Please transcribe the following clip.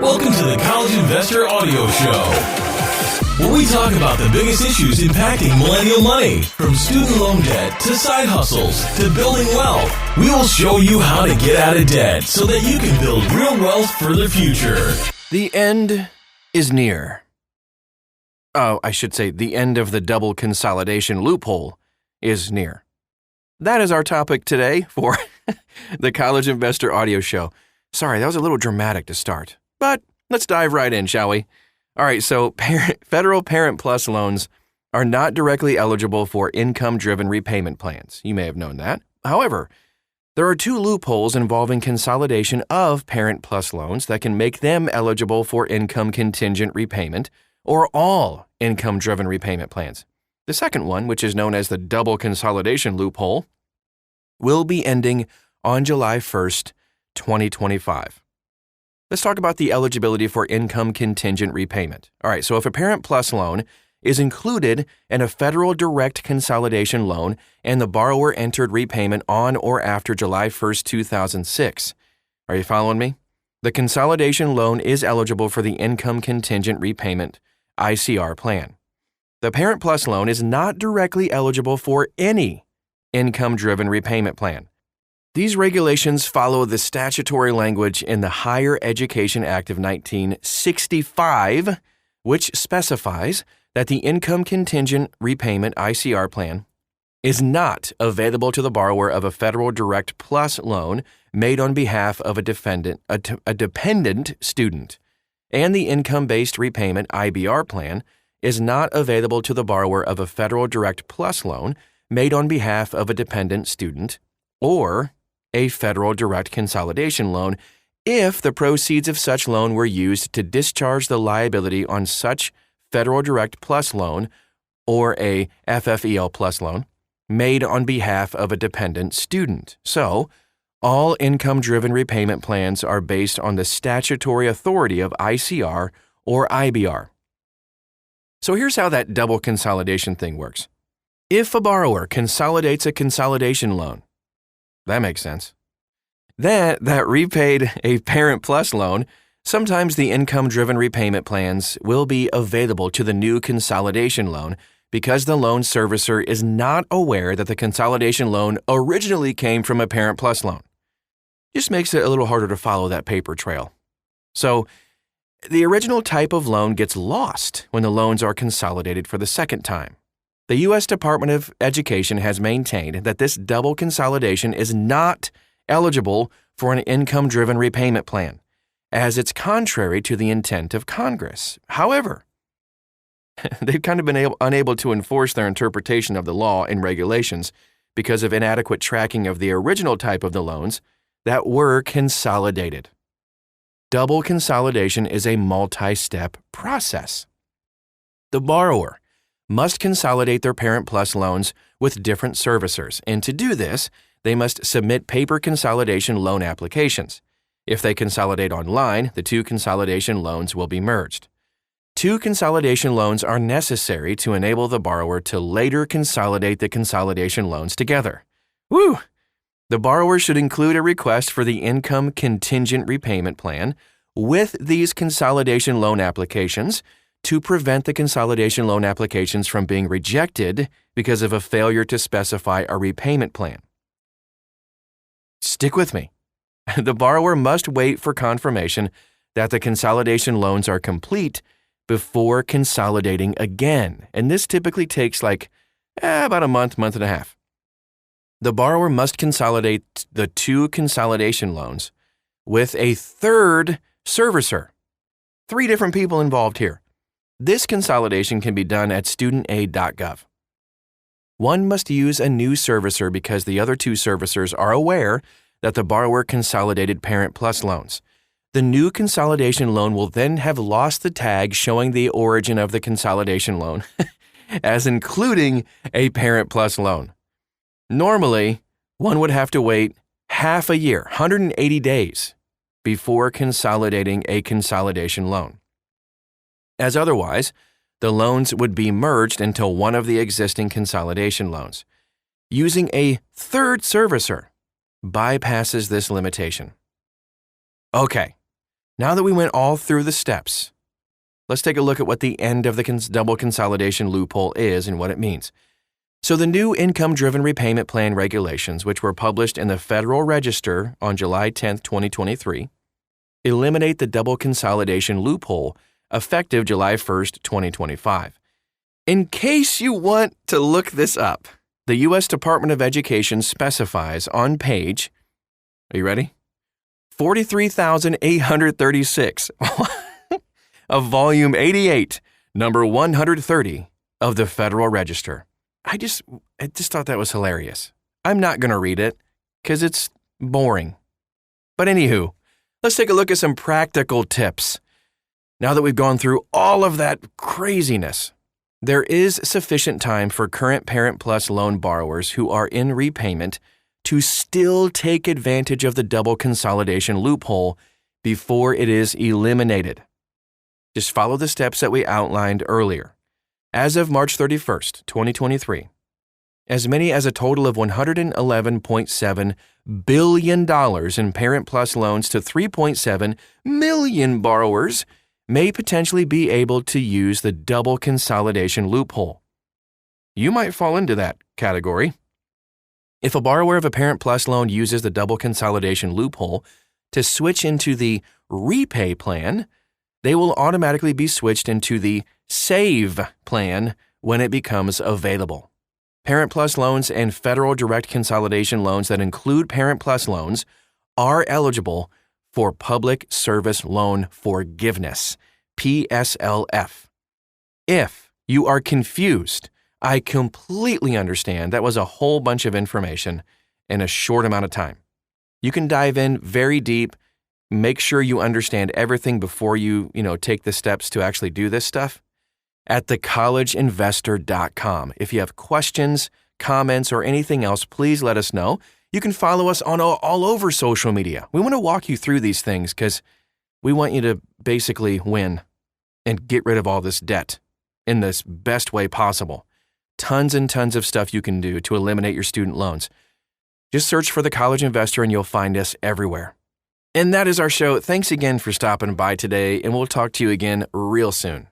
Welcome to the College Investor Audio Show, where we talk about the biggest issues impacting millennial money, from student loan debt to side hustles to building wealth. We will show you how to get out of debt so that you can build real wealth for the future. The end is near. Oh, I should say the end of the double-consolidation loophole is near. That is our topic today for the College Investor Audio Show. Sorry, that was a little dramatic to start, but let's dive right in, shall we? All right, so federal Parent Plus loans are not directly eligible for income-driven repayment plans. You may have known that. However, there are two loopholes involving consolidation of Parent Plus loans that can make them eligible for income-contingent repayment or all income-driven repayment plans. The second one, which is known as the Double-Consolidation Loophole, will be ending on July 1st, 2025. Let's talk about the eligibility for income-contingent repayment. All right, so if a Parent Plus loan is included in a federal direct consolidation loan and the borrower entered repayment on or after July 1st, 2006. Are you following me? The consolidation loan is eligible for the income contingent repayment ICR plan. The Parent Plus loan is not directly eligible for any income-driven repayment plan. These regulations follow the statutory language in the Higher Education Act of 1965, which specifies that the income contingent repayment ICR plan is not available to the borrower of a federal direct plus loan made on behalf of a dependent student, and the income-based repayment IBR plan is not available to the borrower of a federal direct plus loan made on behalf of a dependent student or a federal direct consolidation loan if the proceeds of such loan were used to discharge the liability on such Federal Direct Plus loan or a FFEL Plus loan made on behalf of a dependent student. So, all income-driven repayment plans are based on the statutory authority of ICR or IBR. So here's how that double consolidation thing works. If a borrower consolidates a consolidation loan, that makes sense, that repaid a Parent Plus loan, sometimes the income-driven repayment plans will be available to the new consolidation loan because the loan servicer is not aware that the consolidation loan originally came from a Parent Plus loan. Just makes it a little harder to follow that paper trail. So, the original type of loan gets lost when the loans are consolidated for the second time. The U.S. Department of Education has maintained that this double consolidation is not eligible for an income-driven repayment plan, as it's contrary to the intent of Congress. However, they've kind of been unable to enforce their interpretation of the law and regulations because of inadequate tracking of the original type of the loans that were consolidated. Double consolidation is a multi-step process. The borrower must consolidate their Parent Plus loans with different servicers, and to do this, they must submit paper consolidation loan applications. If they consolidate online, the two consolidation loans will be merged. Two consolidation loans are necessary to enable the borrower to later consolidate the consolidation loans together. Woo! The borrower should include a request for the income contingent repayment plan with these consolidation loan applications to prevent the consolidation loan applications from being rejected because of a failure to specify a repayment plan. Stick with me. The borrower must wait for confirmation that the consolidation loans are complete before consolidating again, and this typically takes about a month and a half. The borrower must consolidate the two consolidation loans with a third servicer. 3 different people involved here. This consolidation can be done at studentaid.gov. One must use a new servicer because the other 2 servicers are aware that the borrower consolidated Parent Plus loans. The new consolidation loan will then have lost the tag showing the origin of the consolidation loan as including a Parent Plus loan. Normally, one would have to wait half a year, 180 days, before consolidating a consolidation loan. As otherwise, the loans would be merged into one of the existing consolidation loans. Using a third servicer bypasses this limitation. Okay, Now that we went all through the steps, let's take a look at what the end of the double consolidation loophole is and what it means. So the new income-driven repayment plan regulations, which were published in the Federal Register on July 10, 2023, eliminate the double consolidation loophole effective July 1, 2025. In case you want to look this up, the U.S. Department of Education specifies on page, are you ready? 43,836 of Volume 88, number 130 of the Federal Register. I just thought that was hilarious. I'm not going to read it because it's boring. But anywho, let's take a look at some practical tips. Now that we've gone through all of that craziness, there is sufficient time for current Parent Plus loan borrowers who are in repayment to still take advantage of the double consolidation loophole before it is eliminated. Just follow the steps that we outlined earlier. As of March 31st, 2023, as many as a total of $111.7 billion in Parent Plus loans to 3.7 million borrowers may potentially be able to use the double consolidation loophole. You might fall into that category. If a borrower of a Parent Plus loan uses the double consolidation loophole to switch into the repay plan, they will automatically be switched into the save plan when it becomes available. Parent Plus loans and federal direct consolidation loans that include Parent Plus loans are eligible for Public Service Loan Forgiveness, PSLF. If you are confused, I completely understand that was a whole bunch of information in a short amount of time. You can dive in very deep. Make sure you understand everything before you take the steps to actually do this stuff at thecollegeinvestor.com. If you have questions, comments, or anything else, please let us know. You can follow us on all over social media. We want to walk you through these things because we want you to basically win and get rid of all this debt in this best way possible. Tons and tons of stuff you can do to eliminate your student loans. Just search for The College Investor and you'll find us everywhere. And that is our show. Thanks again for stopping by today, and we'll talk to you again real soon.